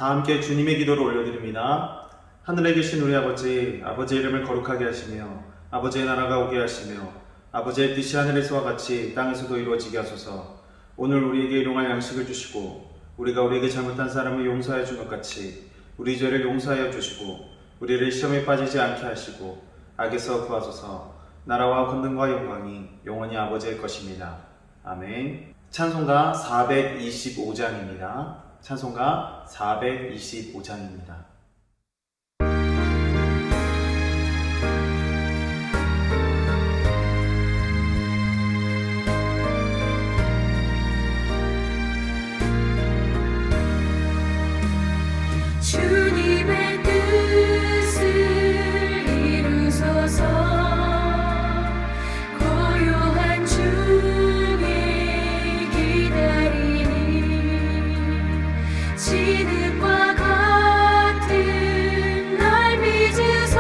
다 함께 주님의 기도를 올려드립니다. 하늘에 계신 우리 아버지, 아버지의 이름을 거룩하게 하시며 아버지의 나라가 오게 하시며 아버지의 뜻이 하늘에서와 같이 땅에서도 이루어지게 하소서. 오늘 우리에게 일용할 양식을 주시고 우리가 우리에게 잘못한 사람을 용서하여 준 것 같이 우리 죄를 용서하여 주시고 우리를 시험에 빠지지 않게 하시고 악에서 구하소서. 나라와 권능과 영광이 영원히 아버지의 것입니다. 아멘. 찬송가 425장입니다. 찬송가 425장입니다. 주님의 뜻을 이루소서. 고요한 중에 기다리니 진흙과 같은 날 빚으소.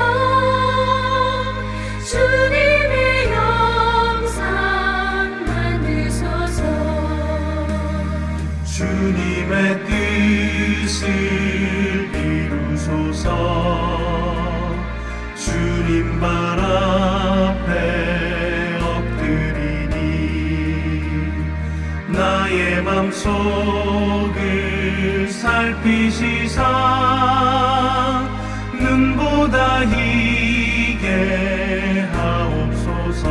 주님의 영상 만드소서. 주님의 뜻을 주님 발 앞에 엎드리니 나의 맘속을 살피시사 눈보다 희게 하옵소서.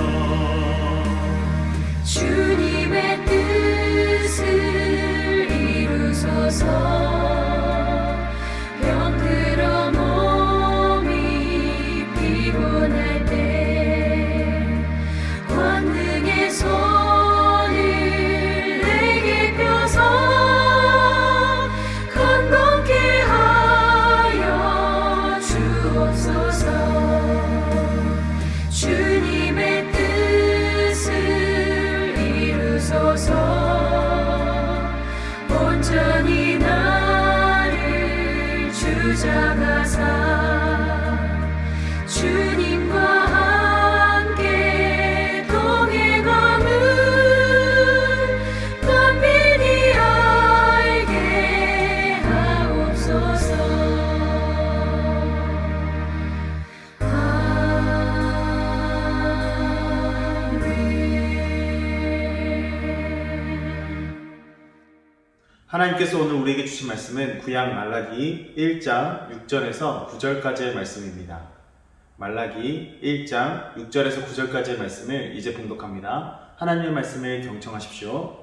주님의 뜻을 이루소서. 병들어 몸이 피곤할 때 권능의 손을 내게 펴서 건강케 하여 주옵소서. 주님의 뜻을 이루소서. 온전히 나를 주장하사 주님과 함께 동행함을 간밀히 알게 하옵소서. 하나님께서 오늘 우리에게 주신 말씀은 구약 말라기 1장 6절에서 9절까지의 말씀입니다. 말라기 1장 6절에서 9절까지의 말씀을 이제 봉독합니다. 하나님의 말씀을 경청하십시오.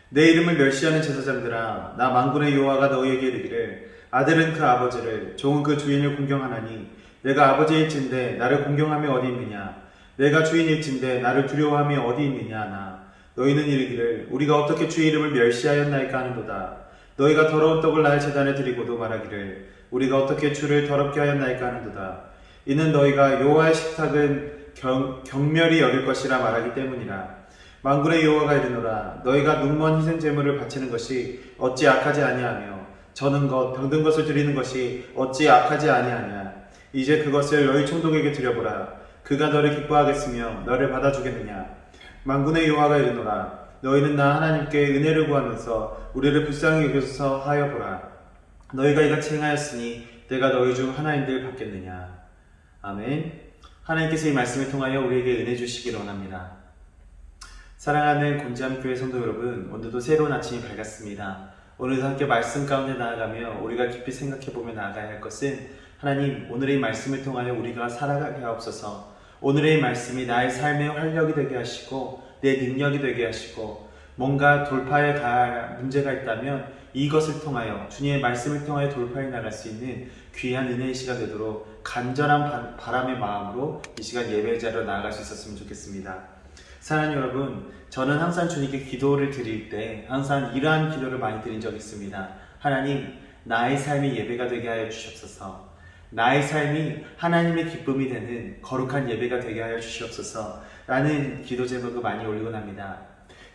내 이름을 멸시하는 제사장들아, 나 만군의 여호와가 너희에게 이르기를 아들은 그 아버지를, 종은 그 주인을 공경하나니 내가 아버지일진데 나를 공경함이 어디 있느냐? 내가 주인일진데 나를 두려워함이 어디 있느냐 하나 너희는 이르기를 우리가 어떻게 주의 이름을 멸시하였나이까 하는도다. 너희가 더러운 떡을 나의 제단에 드리고도 말하기를 우리가 어떻게 주를 더럽게 하였나이까 하는도다. 이는 너희가 여호와의 식탁은 경멸히 여길 것이라 말하기 때문이라. 만군의 여호와가 이르노라. 너희가 눈먼 희생 제물을 바치는 것이 어찌 악하지 아니하며 저는 것 병든 것을 드리는 것이 어찌 악하지 아니하냐. 이제 그것을 너희 총독에게 드려보라. 그가 너를 기뻐하겠으며 너를 받아주겠느냐. 만군의 여호와가 이르노라. 너희는 나 하나님께 은혜를 구하면서 우리를 불쌍히 여겨서 하여 보라. 너희가 이같이 행하였으니 내가 너희 중 하나인들 받겠느냐. 아멘. 하나님께서 이 말씀을 통하여 우리에게 은혜 주시기를 원합니다. 사랑하는 곤지암교회 성도 여러분, 오늘도 새로운 아침이 밝았습니다. 오늘도 함께 말씀 가운데 나아가며 우리가 깊이 생각해보며 나아가야 할 것은 하나님, 오늘의 말씀을 통하여 우리가 살아가게 하옵소서. 오늘의 말씀이 나의 삶의 활력이 되게 하시고 내 능력이 되게 하시고 뭔가 돌파해 갈 문제가 있다면 이것을 통하여 주님의 말씀을 통하여 돌파해 나갈 수 있는 귀한 은혜의 시간 되도록 간절한 바람의 마음으로 이 시간 예배 자리로 나아갈 수 있었으면 좋겠습니다. 사랑하는 여러분, 저는 항상 주님께 기도를 드릴 때 항상 이러한 기도를 많이 드린 적이 있습니다. 하나님, 나의 삶이 예배가 되게 하여 주시옵소서. 나의 삶이 하나님의 기쁨이 되는 거룩한 예배가 되게 하여 주시옵소서 라는 기도 제목을 많이 올리곤 합니다.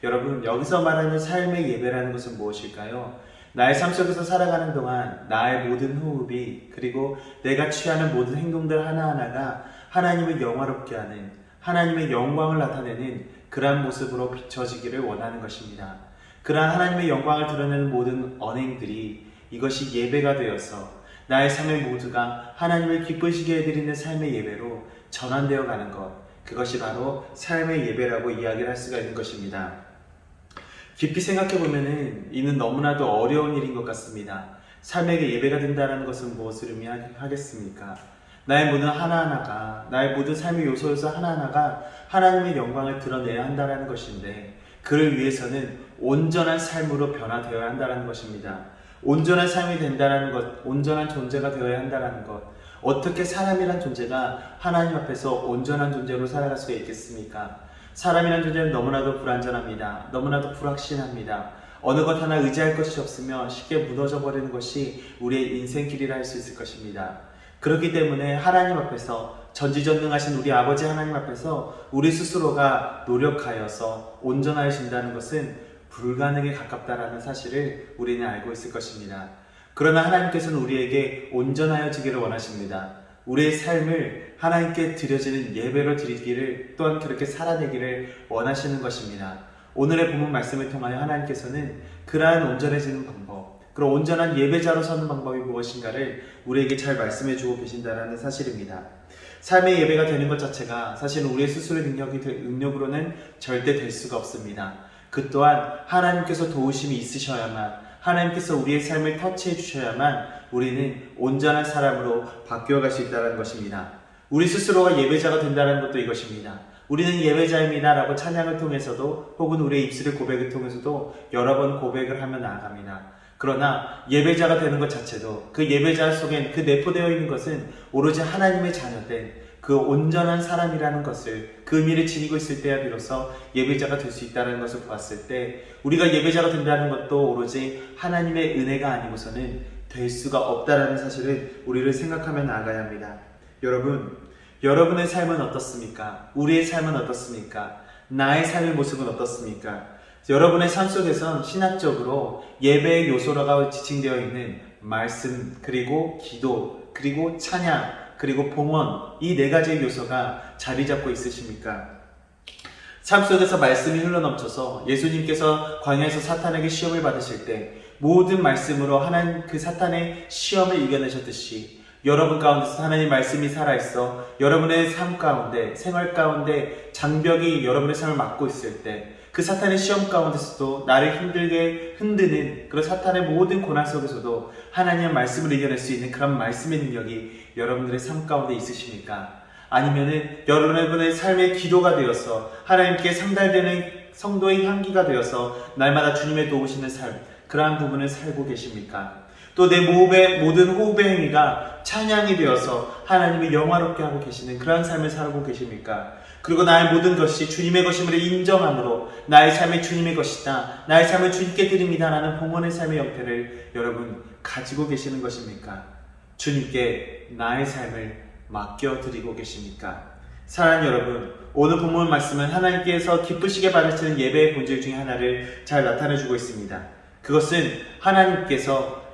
여러분, 여기서 말하는 삶의 예배라는 것은 무엇일까요? 나의 삶 속에서 살아가는 동안 나의 모든 호흡이 그리고 내가 취하는 모든 행동들 하나하나가 하나님을 영화롭게 하는 하나님의 영광을 나타내는 그러한 모습으로 비춰지기를 원하는 것입니다. 그러한 하나님의 영광을 드러내는 모든 언행들이 이것이 예배가 되어서 나의 삶의 모두가 하나님을 기쁘시게 해드리는 삶의 예배로 전환되어 가는 것, 그것이 바로 삶의 예배라고 이야기를 할 수가 있는 것입니다. 깊이 생각해 보면은 이는 너무나도 어려운 일인 것 같습니다. 삶에게 예배가 된다는 것은 무엇을 의미하겠습니까? 나의 모든 하나하나가, 나의 모든 삶의 요소에서 하나하나가 하나님의 영광을 드러내야 한다는 것인데, 그를 위해서는 온전한 삶으로 변화되어야 한다는 것입니다. 온전한 삶이 된다는 것, 온전한 존재가 되어야 한다는 것. 어떻게 사람이란 존재가 하나님 앞에서 온전한 존재로 살아갈 수가 있겠습니까? 사람이란 존재는 너무나도 불완전합니다. 너무나도 불확신합니다. 어느 것 하나 의지할 것이 없으며 쉽게 무너져 버리는 것이 우리의 인생길이라 할 수 있을 것입니다. 그렇기 때문에 하나님 앞에서, 전지전능하신 우리 아버지 하나님 앞에서 우리 스스로가 노력하여서 온전하신다는 것은 불가능에 가깝다라는 사실을 우리는 알고 있을 것입니다. 그러나 하나님께서는 우리에게 온전하여지기를 원하십니다. 우리의 삶을 하나님께 드려지는 예배로 드리기를, 또한 그렇게 살아내기를 원하시는 것입니다. 오늘의 본문 말씀을 통하여 하나님께서는 그러한 온전해지는 방법, 그런 온전한 예배자로 서는 방법이 무엇인가를 우리에게 잘 말씀해 주고 계신다는 사실입니다. 삶의 예배가 되는 것 자체가 사실 우리의 스스로의 능력으로는 절대 될 수가 없습니다. 그 또한 하나님께서 도우심이 있으셔야만, 하나님께서 우리의 삶을 터치해 주셔야만 우리는 온전한 사람으로 바뀌어갈 수 있다는 것입니다. 우리 스스로가 예배자가 된다는 것도 이것입니다. 우리는 예배자입니다 라고 찬양을 통해서도, 혹은 우리의 입술의 고백을 통해서도 여러 번 고백을 하며 나아갑니다. 그러나 예배자가 되는 것 자체도, 그 예배자 속엔 그 내포되어 있는 것은 오로지 하나님의 자녀된 그 온전한 사람이라는 것을, 그 의미를 지니고 있을 때야 비로소 예배자가 될 수 있다는 것을 보았을 때, 우리가 예배자가 된다는 것도 오로지 하나님의 은혜가 아니고서는 될 수가 없다는 사실을 우리를 생각하며 나아가야 합니다. 여러분의 삶은 어떻습니까? 우리의 삶은 어떻습니까? 나의 삶의 모습은 어떻습니까? 여러분의 삶 속에선 신학적으로 예배의 요소라고 지칭되어 있는 말씀, 그리고 기도, 그리고 찬양, 그리고 봉헌, 이 네 가지의 요소가 자리 잡고 있으십니까? 삶 속에서 말씀이 흘러넘쳐서 예수님께서 광야에서 사탄에게 시험을 받으실 때 모든 말씀으로 하나님 그 사탄의 시험을 이겨내셨듯이, 여러분 가운데서 하나님의 말씀이 살아있어 여러분의 삶 가운데, 생활 가운데 장벽이 여러분의 삶을 막고 있을 때, 그 사탄의 시험 가운데서도 나를 힘들게 흔드는 그런 사탄의 모든 고난 속에서도 하나님의 말씀을 이겨낼 수 있는 그런 말씀의 능력이 여러분들의 삶 가운데 있으십니까? 아니면은 여러분의 삶의 기도가 되어서 하나님께 상달되는 성도의 향기가 되어서 날마다 주님의 도우시는 삶, 그러한 부분을 살고 계십니까? 또 내 모든 호흡의 행위가 찬양이 되어서 하나님을 영화롭게 하고 계시는 그러한 삶을 살고 계십니까? 그리고 나의 모든 것이 주님의 것임을 인정함으로 나의 삶이 주님의 것이다, 나의 삶을 주님께 드립니다 라는 봉헌의 삶의 형태를 여러분 가지고 계시는 것입니까? 주님께 나의 삶을 맡겨드리고 계십니까? 사랑하는 여러분, 오늘 본문 말씀은 하나님께서 기쁘시게 받으시는 예배의 본질 중에 하나를 잘 나타내주고 있습니다. 그것은 하나님께서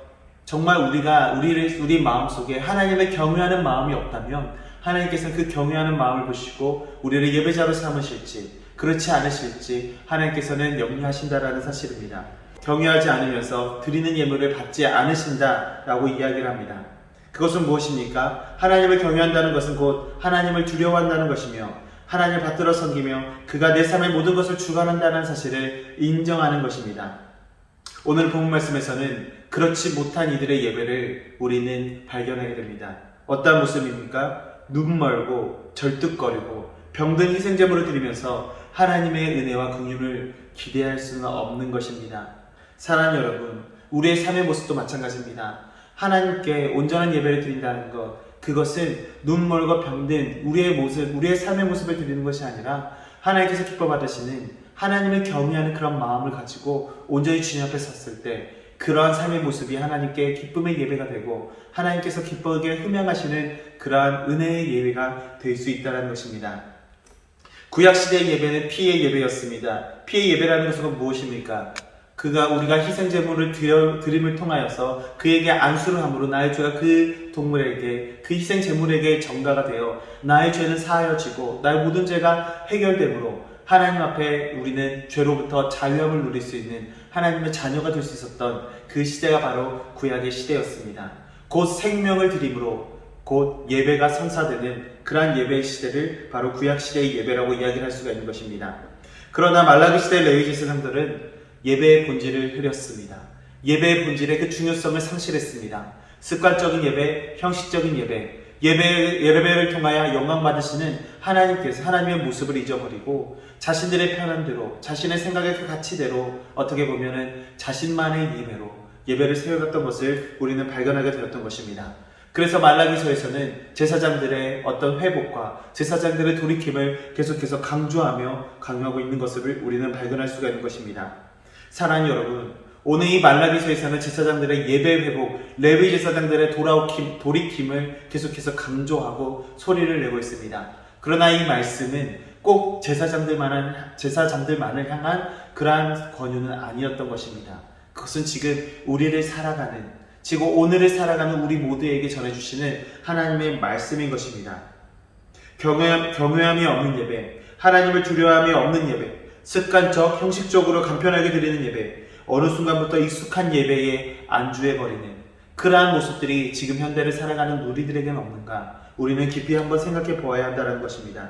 정말 우리 마음속에 하나님을 경외하는 마음이 없다면 하나님께서는 그 경외하는 마음을 보시고 우리를 예배자로 삼으실지 그렇지 않으실지 하나님께서는 염려하신다라는 사실입니다. 경외하지 않으면서 드리는 예물을 받지 않으신다라고 이야기를 합니다. 그것은 무엇입니까? 하나님을 경외한다는 것은 곧 하나님을 두려워한다는 것이며, 하나님을 받들어 섬기며 그가 내 삶의 모든 것을 주관한다는 사실을 인정하는 것입니다. 오늘 본문 말씀에서는 그렇지 못한 이들의 예배를 우리는 발견하게 됩니다. 어떤 모습입니까? 눈 멀고 절뚝거리고 병든 희생제물을 드리면서 하나님의 은혜와 긍휼을 기대할 수는 없는 것입니다. 사랑하는 여러분, 우리의 삶의 모습도 마찬가지입니다. 하나님께 온전한 예배를 드린다는 것, 그것은 눈 멀고 병든 우리의 모습, 우리의 삶의 모습을 드리는 것이 아니라 하나님께서 기뻐 받으시는 하나님을 경외하는 그런 마음을 가지고 온전히 주님 앞에 섰을 때 그러한 삶의 모습이 하나님께 기쁨의 예배가 되고 하나님께서 기쁘게 흠양하시는 그러한 은혜의 예배가 될 수 있다는 것입니다. 구약시대의 예배는 피의 예배였습니다. 피의 예배라는 것은 무엇입니까? 우리가 희생제물을 드림을 통하여서 그에게 안수를 함으로 나의 죄가 그 동물에게, 그 희생제물에게 전가가 되어 나의 죄는 사하여지고 나의 모든 죄가 해결되므로 하나님 앞에 우리는 죄로부터 자유함을 누릴 수 있는 하나님의 자녀가 될 수 있었던 그 시대가 바로 구약의 시대였습니다. 곧 생명을 드림으로 곧 예배가 선사되는 그러한 예배의 시대를 바로 구약 시대의 예배라고 이야기를 할 수가 있는 것입니다. 그러나 말라기 시대 레위 제사장들은 예배의 본질을 흐렸습니다. 예배의 본질의 그 중요성을 상실했습니다. 습관적인 예배, 형식적인 예배를 통하여 영광 받으시는 하나님께서 하나님의 모습을 잊어버리고 자신들의 편함대로 자신의 생각의 그 가치대로 어떻게 보면은 자신만의 예배를 세워갔던 것을 우리는 발견하게 되었던 것입니다. 그래서 말라기서에서는 제사장들의 어떤 회복과 제사장들의 돌이킴을 계속해서 강조하고 있는 것을 우리는 발견할 수가 있는 것입니다. 사랑하는 여러분, 오늘 이 말라기서에서는 제사장들의 예배 회복, 레위 제사장들의 돌이킴을 계속해서 강조하고 소리를 내고 있습니다. 그러나 이 말씀은 꼭 제사장들만을 향한 그러한 권유는 아니었던 것입니다. 그것은 지금 오늘을 살아가는 우리 모두에게 전해주시는 하나님의 말씀인 것입니다. 경외함이 없는 예배, 하나님을 두려워함이 없는 예배, 습관적, 형식적으로 간편하게 드리는 예배, 어느 순간부터 익숙한 예배에 안주해버리는 그러한 모습들이 지금 현대를 살아가는 우리들에게는 없는가? 우리는 깊이 한번 생각해 보아야 한다는 것입니다.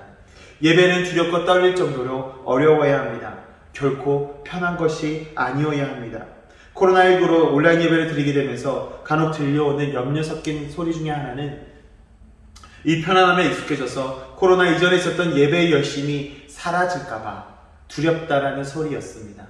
예배는 두렵고 떨릴 정도로 어려워야 합니다. 결코 편한 것이 아니어야 합니다. 코로나19로 온라인 예배를 드리게 되면서 간혹 들려오는 염려 섞인 소리 중에 하나는 이 편안함에 익숙해져서 코로나 이전에 있었던 예배의 열심이 사라질까봐 두렵다라는 소리였습니다.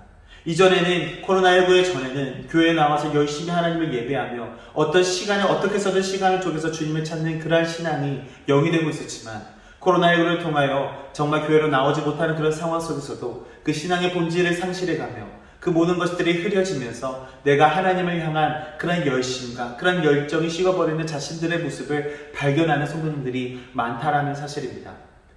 이전에는 코로나19의 전에는 교회에 나와서 열심히 하나님을 예배하며 어떻게 해서든 시간을 쪼개서 주님을 찾는 그러한 신앙이 영이 되고 있었지만 코로나19를 통하여 정말 교회로 나오지 못하는 그런 상황 속에서도 그 신앙의 본질을 상실해가며 그 모든 것들이 흐려지면서 내가 하나님을 향한 그런 열심과 그런 열정이 식어버리는 자신들의 모습을 발견하는 성도님들이 많다라는 사실입니다.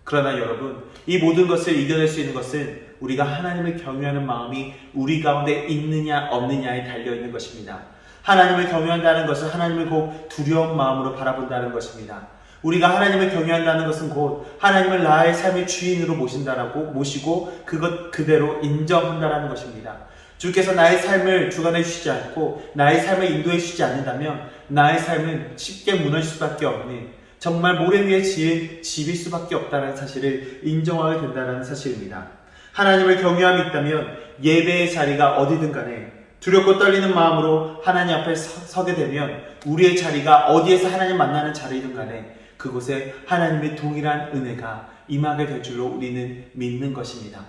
그러나 여러분, 이 모든 것을 이겨낼 수 있는 것은 우리가 하나님을 경외하는 마음이 우리 가운데 있느냐 없느냐에 달려있는 것입니다. 하나님을 경외한다는 것은 하나님을 곧 두려운 마음으로 바라본다는 것입니다. 우리가 하나님을 경외한다는 것은 곧 하나님을 나의 삶의 주인으로 모시고 그것 그대로 인정한다는 것입니다. 주께서 나의 삶을 주관해 주시지 않고 나의 삶을 인도해 주시지 않는다면 나의 삶은 쉽게 무너질 수밖에 없는 정말 모래 위에 지은 집일 수밖에 없다는 사실을 인정하게 된다는 사실입니다. 하나님을 경외함이 있다면 예배의 자리가 어디든 간에 두렵고 떨리는 마음으로 하나님 앞에 서게 되면 우리의 자리가 어디에서 하나님 만나는 자리든 간에 그곳에 하나님의 동일한 은혜가 임하게 될 줄로 우리는 믿는 것입니다.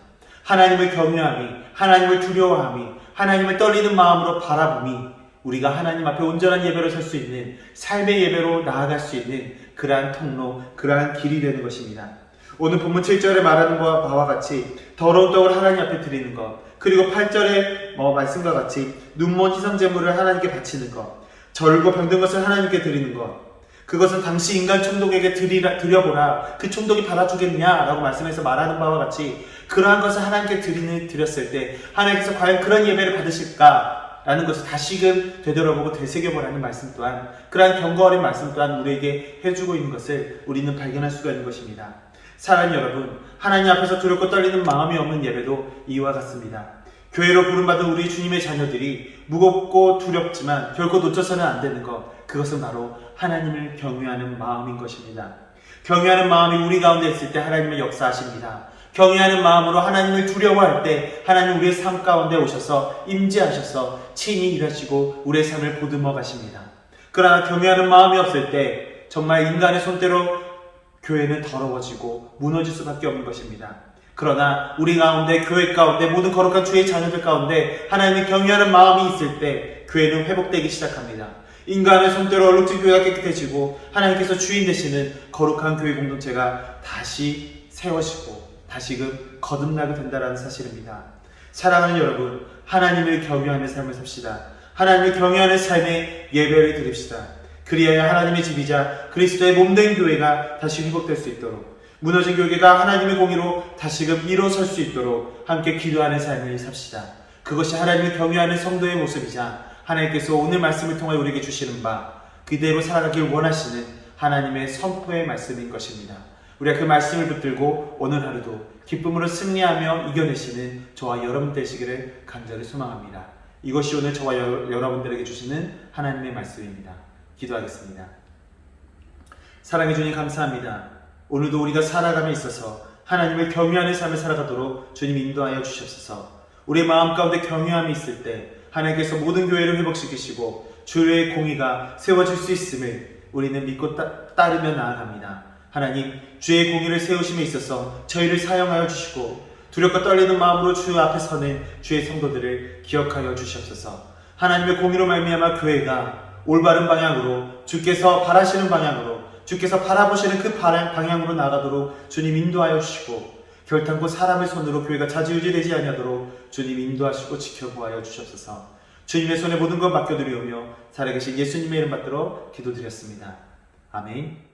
하나님을 경외함이, 하나님을 두려워함이, 하나님을 떨리는 마음으로 바라봄이 우리가 하나님 앞에 온전한 예배로 설 수 있는 삶의 예배로 나아갈 수 있는 그러한 통로, 그러한 길이 되는 것입니다. 오늘 본문 7절에 말하는 바와 같이 더러운 떡을 하나님 앞에 드리는 것, 그리고 8절의 말씀과 같이 눈먼 희생제물을 하나님께 바치는 것, 절고 병든 것을 하나님께 드리는 것, 그것은 당시 인간 총독에게 드려보라, 그 총독이 받아주겠냐라고 말씀해서 말하는 바와 같이 그러한 것을 하나님께 드렸을 때 하나님께서 과연 그런 예배를 받으실까? 라는 것을 다시금 되돌아보고 되새겨보라는 말씀 또한, 그러한 경고 어린 말씀 또한 우리에게 해주고 있는 것을 우리는 발견할 수가 있는 것입니다. 사랑하는 여러분, 하나님 앞에서 두렵고 떨리는 마음이 없는 예배도 이와 같습니다. 교회로 부름받은 우리 주님의 자녀들이 무겁고 두렵지만 결코 놓쳐서는 안 되는 것, 그것은 바로 하나님을 경외하는 마음인 것입니다. 경외하는 마음이 우리 가운데 있을 때 하나님의 역사하십니다. 경외하는 마음으로 하나님을 두려워할 때 하나님 우리의 삶 가운데 오셔서 임재하셔서 친히 일하시고 우리의 삶을 보듬어 가십니다. 그러나 경외하는 마음이 없을 때 정말 인간의 손대로 교회는 더러워지고 무너질 수밖에 없는 것입니다. 그러나 우리 가운데, 교회 가운데, 모든 거룩한 주의 자녀들 가운데 하나님을 경외하는 마음이 있을 때 교회는 회복되기 시작합니다. 인간의 손대로 얼룩진 교회가 깨끗해지고 하나님께서 주인 되시는 거룩한 교회 공동체가 다시 세워지고 다시금 거듭나게 된다는 사실입니다. 사랑하는 여러분, 하나님을 경외하는 삶을 삽시다. 하나님을 경외하는 삶의 예배를 드립시다. 그리하여 하나님의 집이자 그리스도의 몸된 교회가 다시 회복될 수 있도록, 무너진 교회가 하나님의 공의로 다시금 일어설 수 있도록 함께 기도하는 삶을 삽시다. 그것이 하나님을 경외하는 성도의 모습이자 하나님께서 오늘 말씀을 통해 우리에게 주시는 바 그대로 살아가길 원하시는 하나님의 선포의 말씀인 것입니다. 우리가 그 말씀을 붙들고 오늘 하루도 기쁨으로 승리하며 이겨내시는 저와 여러분 되시기를 간절히 소망합니다. 이것이 오늘 저와 여러분들에게 주시는 하나님의 말씀입니다. 기도하겠습니다. 사랑해 주님 감사합니다. 오늘도 우리가 살아감에 있어서 하나님을 경외하는 삶을 살아가도록 주님 인도하여 주시옵소서. 우리의 마음 가운데 경외함이 있을 때 하나님께서 모든 교회를 회복시키시고 주의 공의가 세워질 수 있음을 우리는 믿고 따르며 나아갑니다. 하나님, 주의 공의를 세우심에 있어서 저희를 사용하여 주시고 두렵고 떨리는 마음으로 주 앞에 서는 주의 성도들을 기억하여 주시옵소서. 하나님의 공의로 말미암아 교회가 올바른 방향으로 주께서 바라시는 방향으로 주께서 바라보시는 그 방향으로 나가도록 주님 인도하여 주시고 결탄코 사람의 손으로 교회가 좌지우지되지 아니하도록 주님 인도하시고 지켜보아여 주시옵소서. 주님의 손에 모든 것 맡겨드리오며 살아계신 예수님의 이름 받들어 기도드렸습니다. 아멘.